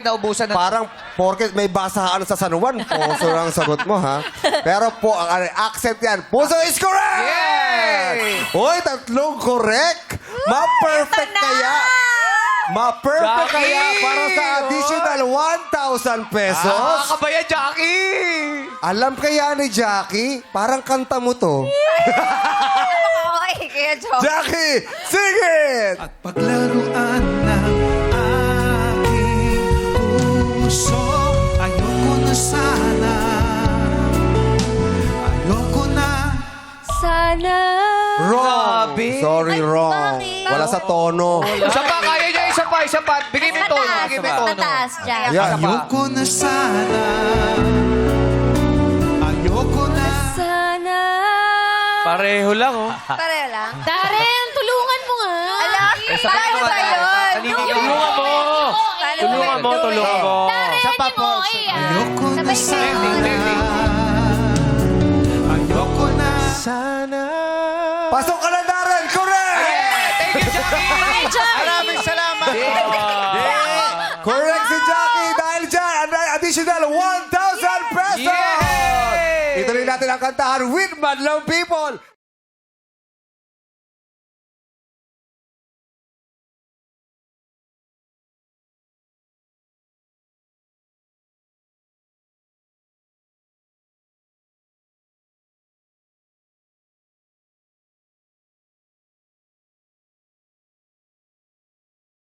Naubusan na. Parang porket may basahan sa San Juan, puso ang sagot mo, ha? Pero po, ang accent yan, puso is correct! Yay! Hoy, tatlong correct! Ma-perfect kaya! Ma-perfect Jackie! kaya para sa additional 1,000 pesos? Kabaya, Jackie! Alam kaya ni Jackie, parang kanta mo to. Okay, kaya joke. Jackie, sing it! At paglaruan ng aking puso, ayoko na sana. Ayoko na. Sana. Wrong! Grabe. Sorry, Ay, wrong. bakit? Wala sa tono. Isa pa, kaya niya, isa pa, isa pa. Bigay mo tono, Mataas, bigay mo mas tono. mataas dyan. Yan. Ayoko na sana. Ayoko na. Sana. Pareho lang, oh. Pareho lang. Darren, tulungan mo nga. Alam, paano ba yun? Tulungan mo. Paano Tulungan mo, ba yun? tulungan mo. Darren, Sa yun papo. mo. Iya. Ayoko na Sabay sana. kayo. Ayoko na. Sana. Pasok ka na, Darren! Correct! Thank you, Jackie! Maraming salamat! Correct si Jackie dahil dyan, additional 1,000 pesos! Yay! Ituloy natin ang kantahan with Madlang People.